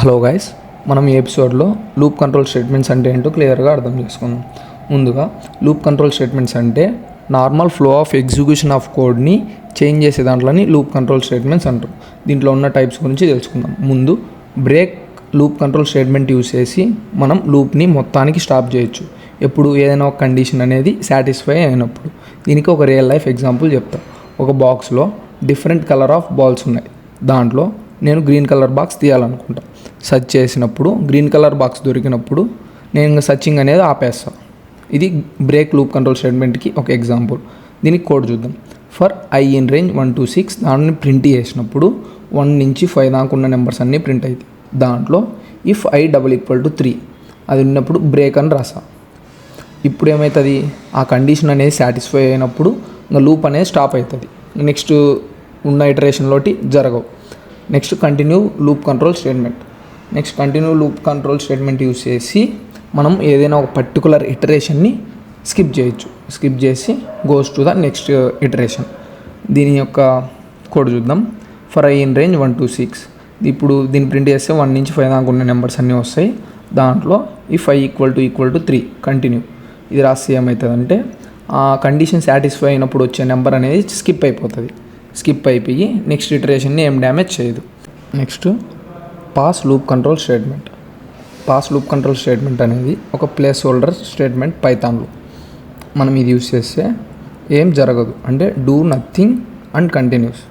Hello guys, మనం ఈ ఎపిసోడ్లో లూప్ కంట్రోల్ స్టేట్మెంట్స్ అంటే ఏంటో క్లియర్గా అర్థం చేసుకుందాం. ముందుగా లూప్ కంట్రోల్ స్టేట్మెంట్స్ అంటే normal flow of execution of కోడ్ని చేంజ్ చేసే దాంట్లోని లూప్ కంట్రోల్ స్టేట్మెంట్స్ అంటారు. దీంట్లో ఉన్న టైప్స్ గురించి తెలుసుకుందాం. ముందు break loop control statement use చేసి మనం లూప్ని మొత్తానికి స్టాప్ చేయొచ్చు ఎప్పుడు ఏదైనా ఒక కండిషన్ అనేది సాటిస్ఫై అయినప్పుడు. దీనికి ఒక రియల్ లైఫ్ ఎగ్జాంపుల్ చెప్తాను. ఒక బాక్స్లో డిఫరెంట్ కలర్ ఆఫ్ బాల్స్ ఉన్నాయి. దాంట్లో నేను గ్రీన్ కలర్ బాక్స్ తీయాలనుకుంటా. సెర్చ్ చేసినప్పుడు గ్రీన్ కలర్ బాక్స్ దొరికినప్పుడు నేను ఇంకా సర్చింగ్ అనేది ఆపేస్తాను. ఇది బ్రేక్ లూప్ కంట్రోల్ స్టేట్మెంట్కి ఒక ఎగ్జాంపుల్. దీనికి కోడ్ చూద్దాం. For I in range 1 to 6 దాన్ని ప్రింట్ చేసినప్పుడు 1 నుంచి 5 దాకా ఉన్న నెంబర్స్ అన్నీ ప్రింట్ అవుతాయి. దాంట్లో ఇఫ్ i = 3 అది ఉన్నప్పుడు బ్రేక్ అని రాసా. ఇప్పుడు ఏమవుతుంది, ఆ కండిషన్ అనేది సాటిస్ఫై అయినప్పుడు ఇంకా లూప్ అనేది స్టాప్ అవుతుంది. నెక్స్ట్ ఉన్న ఇటరేషన్లోటి జరగవు. Next continue loop control statement. Continue loop control statement use చేసి మనం ఏదైనా ఒక పర్టికులర్ ఇటరేషన్ని స్కిప్ చేయొచ్చు. స్కిప్ చేసి goes to the next iteration. దీని యొక్క కోడ్ చూద్దాం. For I in range 1 to 6 ఇప్పుడు దీన్ని ప్రింట్ చేస్తే 1 నుంచి 5 దాకా ఉన్న నెంబర్స్ అన్నీ వస్తాయి. దాంట్లో ఇఫ్ i = 3 కంటిన్యూ ఇది రాస్తే ఏమవుతుందంటే ఆ కండిషన్ సాటిస్ఫై అయినప్పుడు వచ్చే నెంబర్ అనేది స్కిప్ అయిపోతుంది. స్కిప్ అయిపోయి నెక్స్ట్ ఇటరేషన్ని ఏం డ్యామేజ్ చేయదు. Next pass loop control statement. Pass loop control statement అనేది ఒక ప్లేస్ హోల్డర్ స్టేట్మెంట్ పైథాన్లో. మనం ఇది యూస్ చేస్తే ఏం జరగదు, అంటే డూ నథింగ్ అండ్ కంటిన్యూస్.